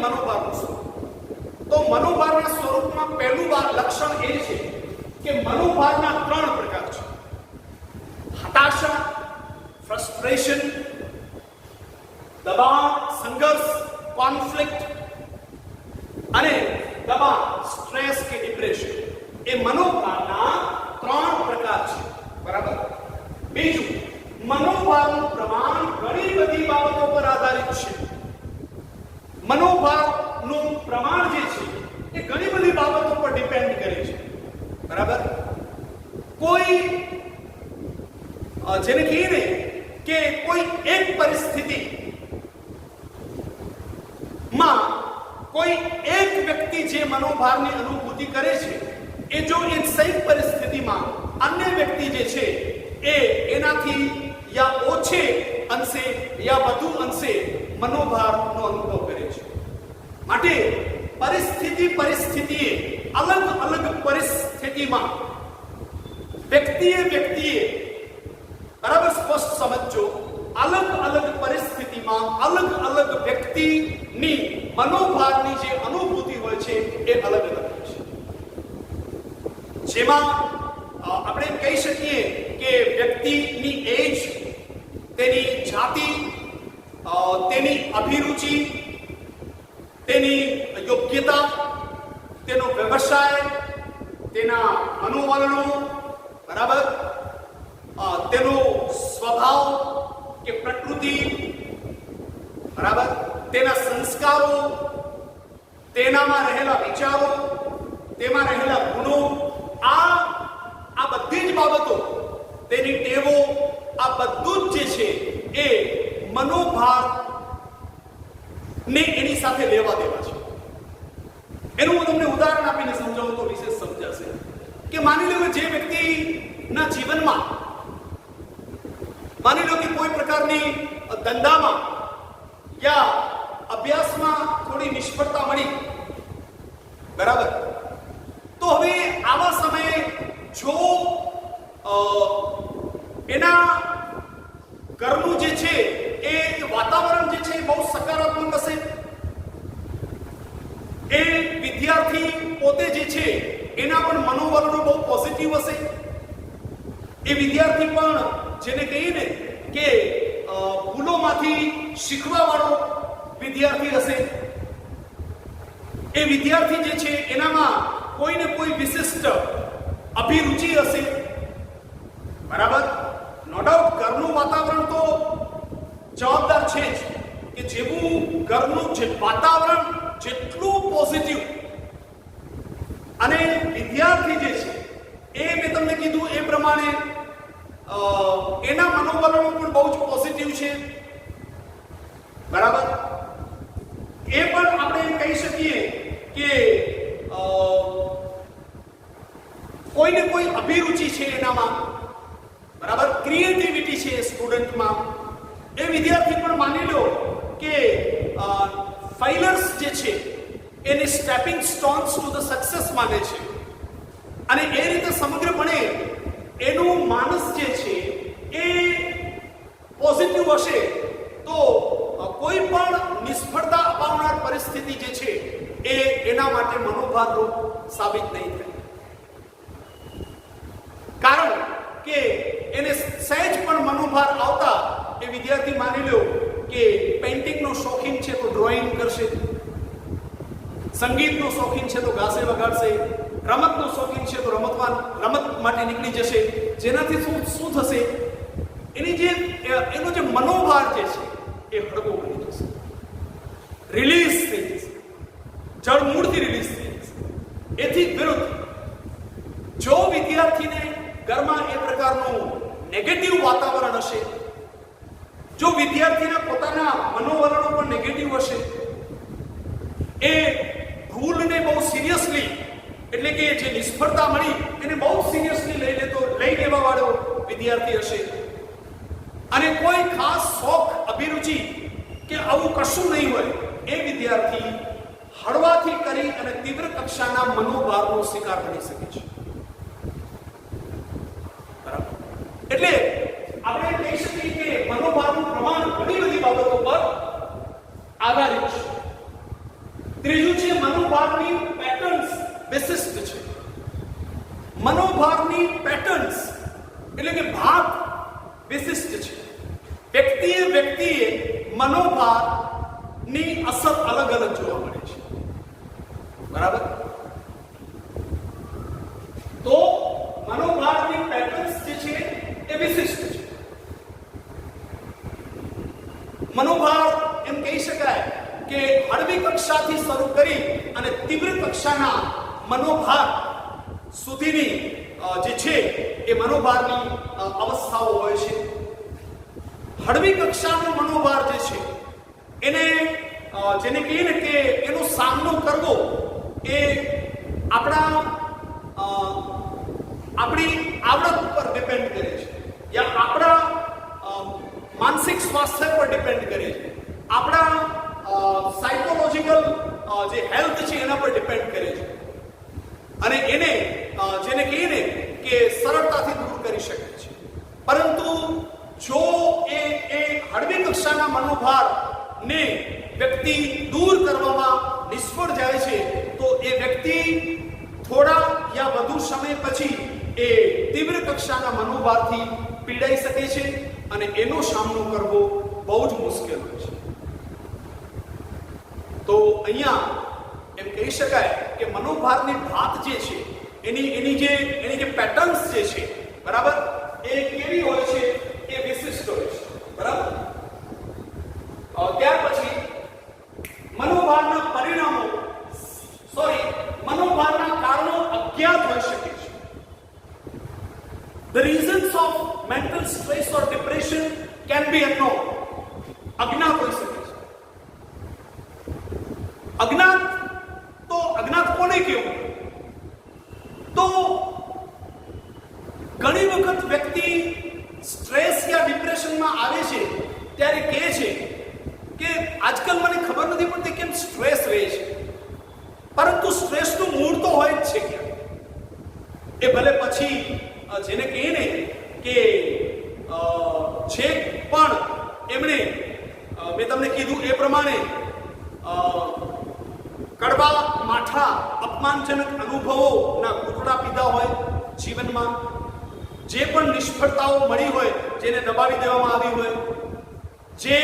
મનોભારનું સ્વરૂપ. તો મનોભારના સ્વરૂપમાં પહેલું લક્ષણ એ છે કે મનોભારના 3 પ્રકાર છે: હતાશા, ફ્રસ્ટ્રેશન, દબાણ, સંઘર્ષ, કોન્ફ્લિક્ટ, અને દબાણ, સ્ટ્રેસ કે ડિપ્રેશન. એ મનોભારના 3 પ્રકાર છે. બરાબર. બીજું, મનોભારનું પ્રમાણ ઘણી બધી બાબતો પર આધારિત છે. મનોભારનું પ્રમાણ જે છે એ ઘણી બધી બાબતો પર ડિપેન્ડ કરે છે. બરાબર. કોઈ જેને કહીએ ને કે કોઈ એક પરિસ્થિતિ માં કોઈ એક વ્યક્તિ જે મનોભારની અનુભૂતિ કરે છે, એ જો એ સહી પરિસ્થિતિમાં અન્ય વ્યક્તિ જે છે એ એનાથી યા ઓછે અંશે યા વધુ અંશે મનોભારનો અનુભવ કરે છે. માટે પરિસ્થિતિએ અલગ અલગ પરિસ્થિતિમાં વ્યક્તિએ બરાબર સ્પષ્ટ સમજો, અલગ અલગ પરિસ્થિતિમાં અલગ અલગ વ્યક્તિની મનોભારની જે અનુભૂતિ હોય છે એ અલગ અલગ હોય છે. જેમાં આપણે કહી શકીએ કે વ્યક્તિની એજ, તેની જાતિ, તેની અભિરુચિ, તેની યોગ્યતા, તેનો વ્યવસાય, તેના મનોવલણો, બરાબર, તેનો સ્વભાવ કે પ્રકૃતિ, બરાબર, તેના સંસ્કારો, તેનામાં રહેલા વિચારો, તેમાં રહેલા ગુણો, આ બધી જ બાબતો, તેની ટેવો, આ બધું જ જે છે એ મનોભાર ને એની સાથે લેવા દેવા છે. એનું હું તમને ઉદાહરણ આપીને સમજાવું તો વિશેષ સમજાશે. કે માની લો કે જે વ્યક્તિના જીવનમાં, માની લો કે કોઈ પ્રકારની ધંધામાં યા અભ્યાસમાં થોડી નિષ્ફળતા મળી, બરાબર, તો હવે આવા સમયે જો એના ઘરનું જે છે એ વાતાવરણ જે છે એ બહુ સકારાત્મક હશે, એ વિદ્યાર્થી પોતે જે છે એના પણ મનોવલણો બહુ પોઝિટિવ હશે, એ વિદ્યાર્થી પણ જેને કહીએ ને કે ભૂલોમાંથી શીખવા વાળો વિદ્યાર્થી હશે, એ વિદ્યાર્થી જે છે એનામાં કોઈને કોઈ વિશિષ્ટ અભિરુચિ હશે, બરાબર. નો ડાઉટ ઘરનું વાતાવરણ તો જવાબદાર છે જ, કે જેવું ઘરનું જે વાતાવરણ જેટલું પોઝિટિવ અને વિદ્યાર્થી જે છે એ મેં તમને કીધું એ પ્રમાણે એના મનોવલણો પણ બહુ જ પોઝિટિવ છે, બરાબર. એ પણ આપણે કહી શકીએ કે કોઈને કોઈ અભિરુચિ છે એનામાં, બરાબર, ક્રિએટિવિટી છે સ્ટુડન્ટમાં, એ વિદ્યાર્થી પણ માની લો કે ફેઇલર્સ જે છે એને stepping stones to the success માને છે, અને એ રીતે સમગ્રપણે એનું માનસ જે છે એ પોઝિટિવ હશે તો કોઈ પણ નિષ્ફળતા અપાવનાર પરિસ્થિતિ જે છે એ એના માટે મનોભારરૂપ સાબિત નહીં થાય. કારણ કે એને સહેજ પણ મનોભાર આવતા એ વિદ્યાર્થી માની લો કે પેઇન્ટિંગનો શોખીન છે તો ડ્રોઈંગ કરશે, સંગીતનો શોખીન છે તો ગાશે વગાડશે, રમતનો શોખીન છે તો રમત માટે નીકળી જશે. જેનાથી શું થશે, એનો જે મનોભાર જે છે એ હળવો બની જશે, રિલીઝ થઈ જશે, જળમૂળથી રિલીઝ થઈ જશે. એથી વિરુદ્ધ જો વિદ્યાર્થીને ઘરમાં એ પ્રકારનું નેગેટિવ વાતાવરણ હશે, જો વિદ્યાર્થીના પોતાના મનોવલણો પણ નેગેટિવ હશે, એ ભૂલને બહુ સિરિયસલી, એટલે કે જે નિષ્ફળતા મળી એને બહુ સિરિયસલી લઈ લેવા વાળો વિદ્યાર્થી હશે, અને કોઈ ખાસ શોખ, અભિરુચિ કે આવું કશું નહીં હોય, એ વિદ્યાર્થી હળવાથી કરી અને તીવ્ર કક્ષાના મનોભારનો શિકાર બની શકે છે. બરાબર. એટલે આપણે કહી શકીએ કે મનોભારનું પ્રમાણ ઘણી બધી બાબતો પર આધારિત છે. વિશિષ્ટ છે. વ્યક્તિએ મનોભારની અસર અલગ અલગ જોવા મળે છે. બરાબર? તો મનોભારની પેટર્ન્સ જે છે એ વિશિષ્ટ છે. મનોભાર એમ કહી શકાય કે હળવી કક્ષાથી શરૂ કરી અને તીવ્ર કક્ષાના મનોભાર સુધીની જે છે એ મનોભારની અવસ્થાઓ હોય છે. હળવી કક્ષાનો મનોભાર જે છે એને જેને કહીએ ને કે એનો સામનો કરવો એ આપણી આવડત ઉપર ડિપેન્ડ કરે છે, યા આપણા માનસિક સ્વાસ્થ્ય પર ડિપેન્ડ કરે છે, આપણા સાયકોલોજીકલ જે હેલ્થ છે એના પર ડિપેન્ડ કરે છે, અને એને જેને કહીએ ને કે સરળતાથી દૂર કરી શકે છે. પરંતુ જો એ હળવી કક્ષાના મનોભારને વ્યક્તિ દૂર કરવામાં નિષ્ફળ જાય છે તો એ વ્યક્તિ થોડા યા વધુ સમય પછી એ તીવ્ર કક્ષાના મનોભારથી પીડાઈ શકે છે અને એનો સામનો કરવો બહુ જ મુશ્કેલ હોય છે. તો અહીંયા એમ કહી શકાય કે મનોભારની ભાત જે છે એની જે પેટર્ન્સ જે છે, બરાબર, એ કેવી હોય છે એ વિશિષ્ટ હોય છે. બરાબર? ત્યાર પછી મનોભારના કારણો અજ્ઞાત હોઈ શકે છે. The reasons of mental stress or depression can be unknown. અજ્ઞાત હોઈ શકે છે. અજ્ઞાત કોને કહેવું? તો ઘણી વખત વ્યક્તિ સ્ટ્રેસ યા ડિપ્રેશનમાં આવે છે ત્યારે કહે છે કે આજકાલ મને ખબર નથી પડતી કેમ સ્ટ્રેસ રહે છે, પરંતુ સ્ટ્રેસનું મૂળ તો હોય જ છે ક્યાં. એ ભલે પછી જેને કહીએ ને કે જે પણ એમણે મેં તમને કીધું એ પ્રમાણે કડવા માઠા અપમાનજનક અનુભવોના ઘૂંટડા પીધા હોય જીવનમાં, જે પણ નિષ્ફળતાઓ મળી હોય જેને દબાવી દેવામાં આવી હોય, જે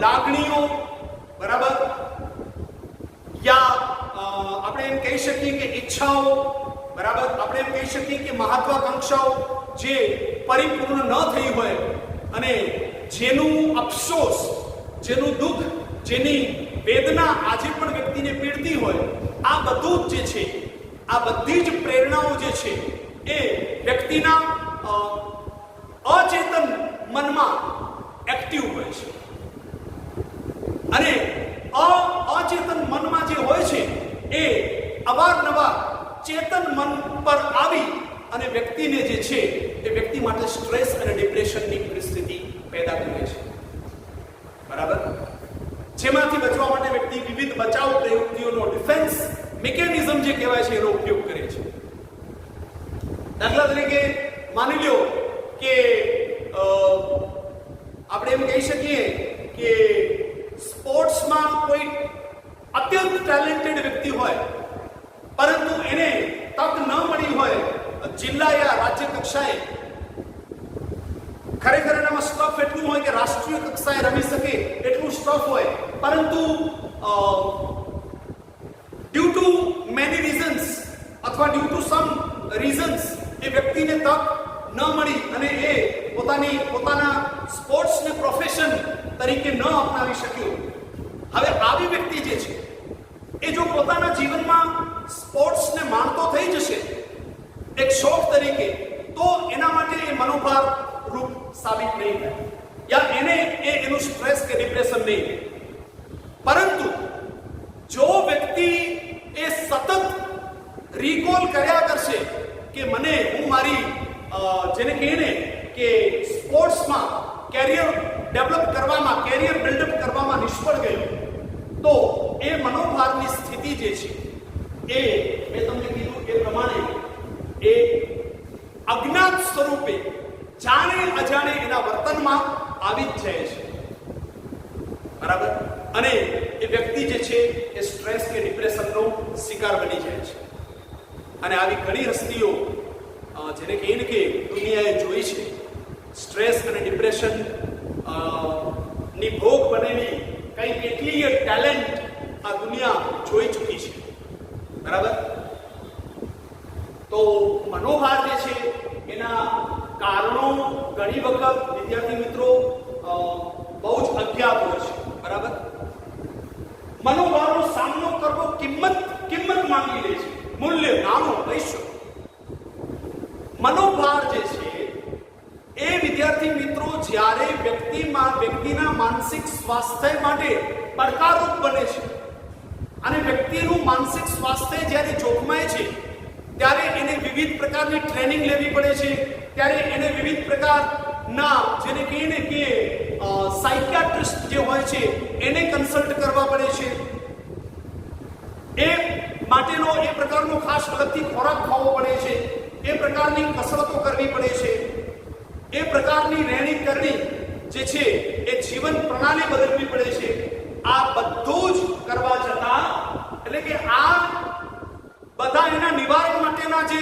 લાગણીઓ, બરાબર, યા આપણે એમ કહી શકીએ કે ઈચ્છાઓ, બરાબર, આપણે એમ કહી શકીએ કે મહત્વાકાંક્ષાઓ જે પરિપૂર્ણ ન થઈ હોય અને જેનું અફસોસ, જેનું દુઃખ, જેની વેદના આજે પણ વ્યક્તિને પીડતી હોય, આ બધું જ જે છે, આ બધી જ પ્રેરણાઓ જે છે એ વ્યક્તિના અચેતન મનમાં એક્ટિવ હોય છે. અને અચેતન મનમાં જે હોય છે એ અવારનવાર ચેતન મન પર આવી અને વ્યક્તિને જે છે એ વ્યક્તિ માટે સ્ટ્રેસ અને ડિપ્રેશનની પરિસ્થિતિ પેદા કરે છે. બરાબર? જેમાંથી બચવા માટે વ્યક્તિ વિવિધ બચાવ પ્રવૃત્તિઓનો ડિફેન્સ મિકેનિઝમ જે કહેવાય છે એનો ઉપયોગ કરે છે. દાખલા તરીકે માની લો કે આપણે એમ કહી શકીએ કે સ્પોર્ટ્સમાં કોઈ અત્યંત ટેલેન્ટેડ વ્યક્તિ હોય, પરંતુ એને તક ન મળી હોય જિલ્લા યા રાજ્ય કક્ષાએ, ખરેખર એનામાં સ્ટફ એટલું હોય કે રાષ્ટ્રીય કક્ષાએ રમી શકે એટલું સ્ટફ હોય, પરંતુ ડ્યુ ટુ મેની રીઝન્સ અથવા ડ્યુ ટુ સમ રીઝન્સ એ વ્યક્તિને તક ન મળી અને એ પોતાના સ્પોર્ટ્સને પ્રોફેશન તરીકે ન અપનાવી શક્યો. હવે આવી વ્યક્તિ જે છે એ જો પોતાના જીવનમાં સ્પોર્ટ્સને માણતો થઈ જશે એક શોખ તરીકે, તો એના માટે એ મનોભાર રૂપ સાબિત નહીં થાય, યા એનું સ્ટ્રેસ કે ડિપ્રેશન નહીં થાય. પરંતુ જો વ્યક્તિ એ સતત રિકોલ કર્યા કરશે કે હું મારી જેને કહીએ ને કે સ્પોર્ટ્સમાં કેરિયર ડેવલપ કરવામાં, કેરિયર બિલ્ડઅપ કરવામાં નિષ્ફળ ગયો, તો એ મનોભારની સ્થિતિ જે છે એ મેં તમને કીધું એ પ્રમાણે એ અજ્ઞાત સ્વરૂપે જાણે અજાણે એના વર્તનમાં આવી જ જાય છે. બરાબર? અને એ વ્યક્તિ જે છે એ સ્ટ્રેસ કે ડિપ્રેશનનો શિકાર બની જાય છે. અને આવી ઘણી હસ્તીઓ જેને કહીએ ને કે દુનિયાએ જોઈ છે, સ્ટ્રેસ અને ડિપ્રેશન ની ભોગ બનેલી કઈ કેટલીય ટેલેન્ટ આ દુનિયા જોઈ ચૂકી છે, બરાબર. તો મનોભાર જે છે એના કારણો ઘણી વખત વિદ્યાર્થી મિત્રો બહુ જ અજ્ઞાત હોય છે, બરાબર. મનોભારનો સામનો કરવો કિંમત માંગી લે છે, મૂલ્ય, નાણું, પૈસો. મનોભાર જે છે એ વિદ્યાર્થી મિત્રો જ્યારે વ્યક્તિના માનસિક સ્વાસ્થ્ય માટે પડકારરૂપ બને છે અને વ્યક્તિનું માનસિક સ્વાસ્થ્ય જ્યારે જોખમાય છે ત્યારે એને વિવિધ પ્રકારની ટ્રેનિંગ લેવી પડે છે, ત્યારે એને વિવિધ પ્રકારના જેને કહીએ કે સાયકિયાટ્રિસ્ટ જે હોય છે એને કન્સલ્ટ કરવા પડે છે. એ માટેનો એ પ્રકારનો ખાસ અલગથી ખોરાક ખાવો પડે છે, એ પ્રકારની કસરતો કરવી પડે છે, એ પ્રકારની રહેણી કરણી જે છે એ જીવન પ્રણાલી બદલવી પડે છે. આ બધું જ કરવા છતાં એટલે કે આ બધા એના નિવારણ માટેના જે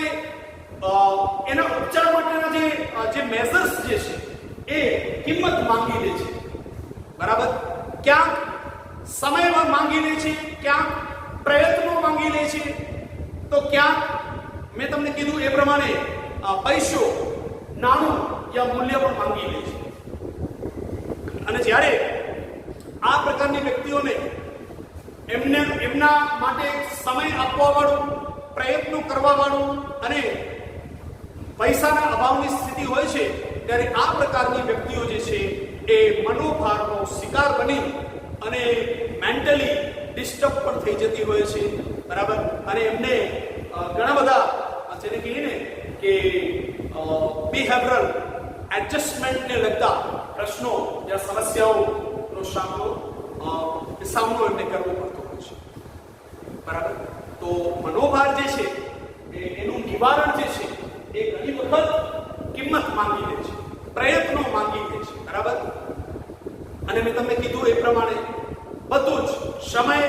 એના ઉપચાર માટેના જે મેઝર્સ જે છે એ કિંમત માંગી લે છે, બરાબર. ક્યાંક સમયમાં માંગી લે છે, ક્યાંક પ્રયત્નો માંગી લે છે, તો ક્યાંક મેં તમને કીધું એ પ્રમાણે પૈસો, નાણું યા મૂલ્ય પણ માંગી લે છે. અને જ્યારે આ પ્રકારની વ્યક્તિઓને એમના માટે સમય આપવા વાળું, પ્રયત્નો કરવા વાળું અને પૈસાના અભાવની સ્થિતિ હોય છે ત્યારે આ પ્રકારની વ્યક્તિઓ જે છે એ મનોભારનો શિકાર બની અને મેન્ટલી ડિસ્ટર્બ પણ થઈ જતી હોય છે, બરાબર. અને એમને ઘણા બધા જેને કહીએ ને કે બિહેવિયરલ એડજસ્ટમેન્ટને લગતા પ્રશ્નો યા સમસ્યાઓનો સામનો એમને કરવો પડતો હોય છે, બરાબર. તો મનોભાર જે છે એનું નિવારણ જે છે એ ઘણી વખત કિંમત માંગી લે છે, પ્રયત્નો માંગી લે છે, બરાબર. અને મેં તમને કીધું એ પ્રમાણે બધું જ સમય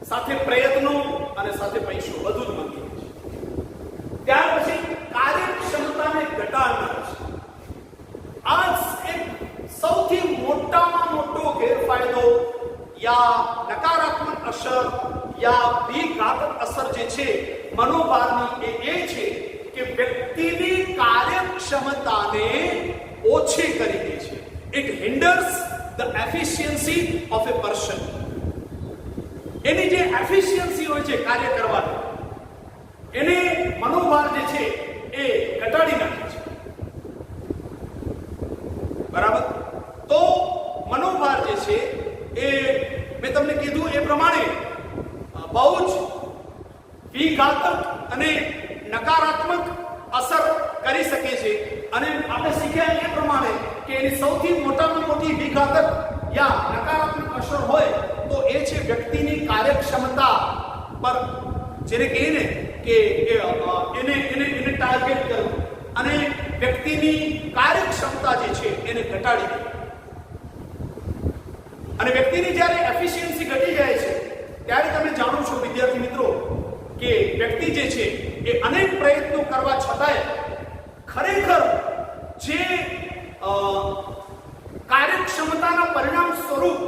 સાથે પ્રયત્નો અને સાથે પૈસો બધું જ માંગી લે છે. ત્યાર પછી કાર્યક્ષમતાને ઘટાડનાર છે. આ એક સૌથી મોટામાં મોટો ગેરફાયદો યા નકારાત્મક અસર યા વિઘાતક અસર જે છે મનોભારની એ છે કે વ્યક્તિની કાર્યક્ષમતાને ઓછી કરી દે છે. It hinders the efficiency of a person. એની જે એફિશિયન્સી હોય છે કાર્ય કરવાની, એને મનોભાર જે છે એ ઘટાડી નાખે છે, બરાબર. તો મનોભાર જે છે એ મેં તમને કીધું એ પ્રમાણે બહુ જ વિઘાતક અને નકારાત્મક અસર કરી શકે છે. અને આપણે શીખ્યા એ પ્રમાણે કે એની સૌથી મોટામાં મોટી વિઘાતક યા નકારાત્મક અસર હોય તો એ છે વ્યક્તિની કાર્યક્ષમતા પર, જેને કહીએ ને કે એને ટાર્ગેટ કરવું અને વ્યક્તિની કાર્યક્ષમતા જે છે એને ઘટાડી દે. અને વ્યક્તિની જ્યારે એફિશિયન્સી ઘટી જાય છે ત્યારે તમે જાણો છો વિદ્યાર્થી મિત્રો કે વ્યક્તિ જે છે એ અનેક પ્રયત્નો કરવા છતાંય ખરેખર જે કાર્યક્ષમતાના પરિણામ સ્વરૂપ,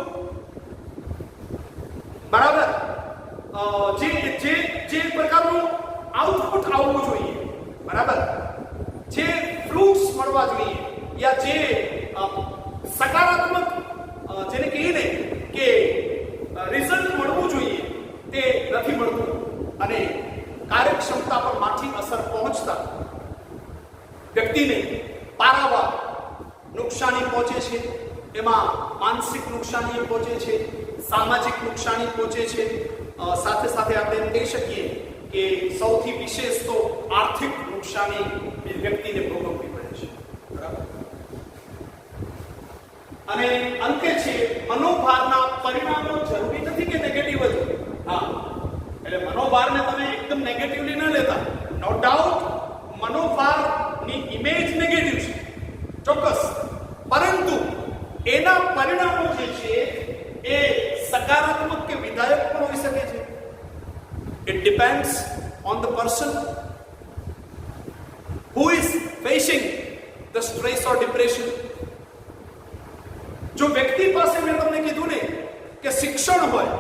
બરાબર, જે પ્રકારનું આઉટપુટ આવવું જોઈએ, બરાબર, જે ફ્રૂટ્સ મળવા જોઈએ યા જે સકારાત્મક જેને કહીએ ને કે રિઝલ્ટ મળવું જોઈએ તે નથી મળતું અને કાર્યક્ષમતા પર માઠી અસર પહોંચતા વ્યક્તિને પારાવાર નુકસાની પહોંચે છે. એમાં માનસિક નુકસાની પહોંચે છે, સામાજિક નુકસાની પહોંચે છે, સાથે સાથે આપણે એમ કહી શકીએ કે સૌથી વિશેષ તો આર્થિક નુકસાની વ્યક્તિને ભોગવવી પડે છે, બરાબર. અને અંતે છે મનોભારના પરિણામો જરૂરી નથી કે નેગેટિવ જ. હા, એટલે મનોભારને તમે એકદમ નેગેટિવલી ન લેતા. નો ડાઉટ મનોભારની ઇમેજ નેગેટિવ છે, ચોક્કસ, પરંતુ એના પરિણામો જે છે એ સકારાત્મક કે વિધાયક પણ હોઈ શકે છે. It depends on the person who is facing the stress or depression. જો વ્યક્તિ પાસે મેં તમને કીધું ને કે શિક્ષણ હોય,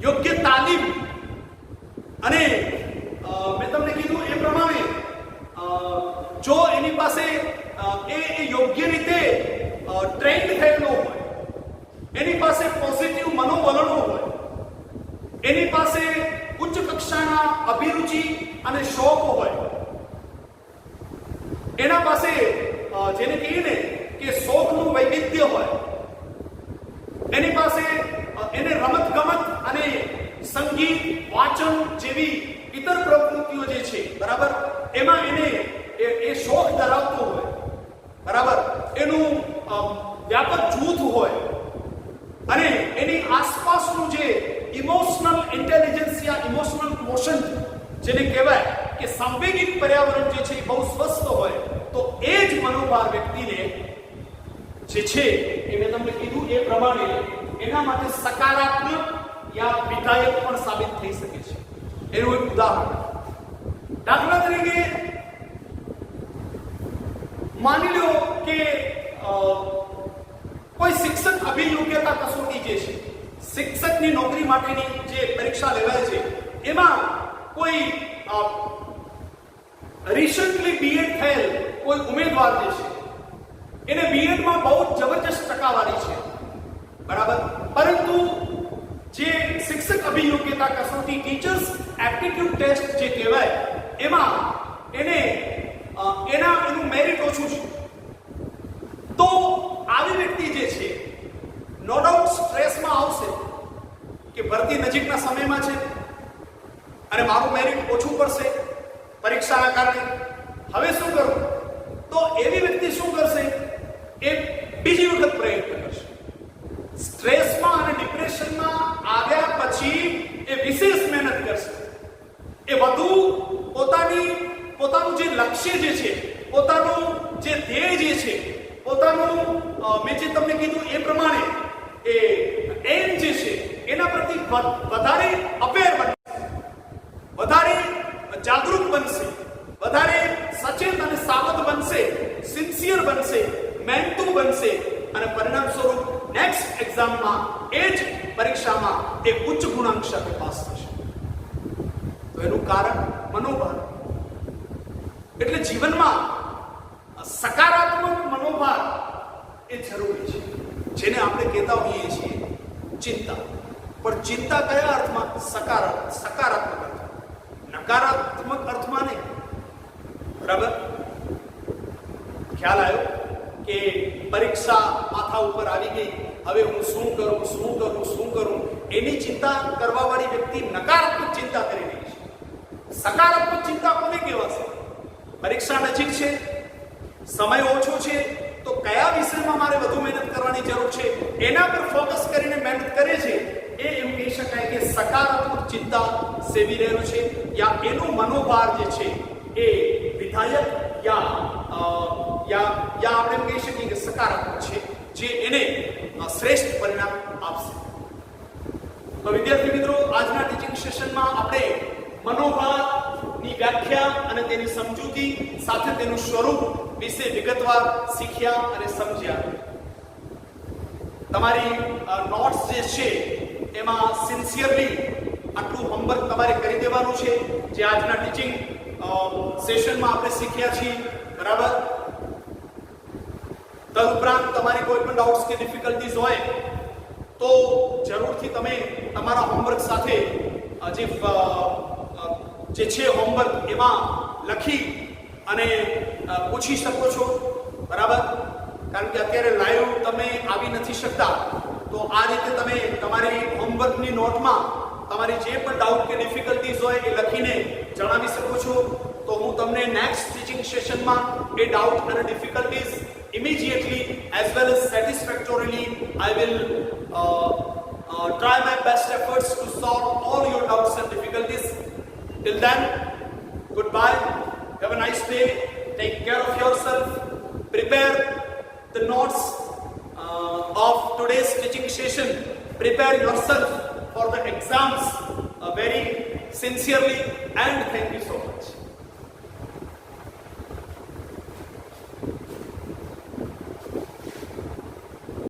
યોગ્ય તાલીમ, અને મેં તમને કીધું એ પ્રમાણે જો એની પાસે એ યોગ્ય રીતે ટ્રેન્ડ થયેલો હોય, એની પાસે પોઝિટિવ મનોવલણો હોય, એની પાસે ઉચ્ચ કક્ષાના અભિરુચિ અને શોખ હોય, એના પાસે જેને કહીએ ને કે શોખનું વૈવિધ્ય હોય, એની પાસે એને રમત ગમત અને સંગીત, વાંચન જેવી ઇતર પ્રવૃત્તિઓ જે છે, બરાબર, એમાં એને એ શોખ ધરાવતો હોય, બરાબર, એનું વ્યાપક જૂથ હોય, અને એની આસપાસનું જે ઇમોશનલ ઇન્ટેલિજન્સ યા ઇમોશનલ ક્વોશન્ટ જેને કહેવાય કે સાંવેગિક પર્યાવરણ જે છે એ બહુ સ્વસ્થ હોય, તો એ જ મનોભાર વ્યક્તિને જે છે એ મેં તમને કીધું એ પ્રમાણે એના માટે સકારાત્મક યા વિધાયક પણ સાબિત થઈ શકે છે. એનું એક ઉદાહરણ, દાખલા તરીકે માની લો કે કોઈ શિક્ષક અભિયોગ્યતા કસોટી જે છે, શિક્ષકની નોકરી માટેની જે પરીક્ષા લેવાય છે, એમાં કોઈ રિસન્ટલી બીએડ થયેલ કોઈ ઉમેદવાર જે છે, એને બીએડમાં બહુ જબરજસ્ત ટકાવારી છે, બરાબર, પરંતુ જે શિક્ષક અભિયોગ્યતા કસોટી, ટીચર્સ એપ્ટિટ્યુડ ટેસ્ટ જે કહેવાય, એમાં એનું મેરિટ ઓછું છે, તો આવી વ્યક્તિ જે છે નો ડાઉટ સ્ટ્રેસમાં આવશે કે ભરતી નજીકના સમયમાં છે અને મારું મેરિટ ઓછું પડશે પરીક્ષાના કારણે. હવે શું કરું? તો એવી વ્યક્તિ શું કરશે? એ બીજી વખત પ્રયત્ન કરશે. સ્ટ્રેસમાં અને ડિપ્રેશનમાં આવ્યા પછી એ વિશેષ મહેનત કરશે. એ વધુ પોતાનું જે લક્ષ્ય જે છે, પોતાનું જે ધ્યેય જે છે, પોતાનું મેં જે તમને કીધું એ પ્રમાણે એ એમ જે છે એના પ્રતિ વધારે અવેર બનશે, વધારે જાગૃત બનશે, વધારે સચેત અને સાવધ બનશે, સિન્સિયર બનશે, મહેનતુ બનશે, અને પરિણામ સ્વરૂપ નેક્સ્ટ એક્ઝામમાં એ જ પરીક્ષામાં એ ઉચ્ચ ગુણાંક સાથે પાસ થશે. તો એનું કારણ મનોભાર. એટલે જીવનમાં સકારાત્મક મનોભાર એ જરૂરી છે, જેને આપણે કહેતા હોઈએ છીએ ચિંતા. પણ ચિંતા કયા અર્થમાં? સકારાત્મક અર્થમાં, નકારાત્મક અર્થમાં નહીં, બરાબર. ખ્યાલ આવ્યો કે પરીક્ષા માથા ઉપર આવી ગઈ, હવે હું શું કરું, એની ચિંતા કરવા વાળી વ્યક્તિ નકારાત્મક ચિંતા કરી રહી છે. સકારાત્મક ચિંતા કોને કહેવાશે? પરીક્ષા નજીક છે, સમય ઓછો છે, તો કયા વિષયમાં મારે વધુ મહેનત કરવાની જરૂર છે, એના પર ફોકસ કરીને મહેનત કરે છે, એ એમ કહી શકાય કે સકારાત્મક ચિંતા સેવી રહ્યો છે, યા એનું મનોભાર જે છે એ વિધાયક યા આપણે એમ કહી શકીએ કે સકારાત્મક છે, જે એને શ્રેષ્ઠ પરિણામ આપશે. તો વિદ્યાર્થી મિત્રો, આજના ટીચિંગ સેશનમાં આપણે મનોભારની વ્યાખ્યા અને તેની સમજૂતી સાથે તેનું સ્વરૂપ વિશે વિગતવાર શીખ્યા અને સમજ્યા. તમારી નોટ્સ જે છે એમાં સિન્સિયરલી આટલું હોમવર્ક તમારે કરી દેવાનું છે, જે આજના ટીચિંગ સેશનમાં આપણે શીખ્યા છીએ, બરાબર. તદુપરાંત તમારી કોઈ પણ ડાઉટ્સ કે ડિફિકલ્ટીઝ હોય તો જરૂરથી તમે તમારા હોમવર્ક સાથે જે છે હોમવર્ક એમાં લખી અને પૂછી શકો છો, બરાબર. કારણ કે અત્યારે લાઈવ તમે આવી નથી શકતા, તો આ રીતે તમે તમારી હોમવર્કની નોટમાં તમારી જે પણ ડાઉટ કે ડિફિકલ્ટીઝ હોય એ લખીને જણાવી શકો છો. તો હું તમને નેક્સ્ટ ટીચિંગ સેશનમાં એ ડાઉટ અને difficulties immediately as well as satisfactorily I will try my best efforts to solve all your doubts and difficulties. Till then, goodbye, have a nice day, take care of yourself, prepare the notes of today's teaching session, prepare yourself for the exams very sincerely, and thank you so much.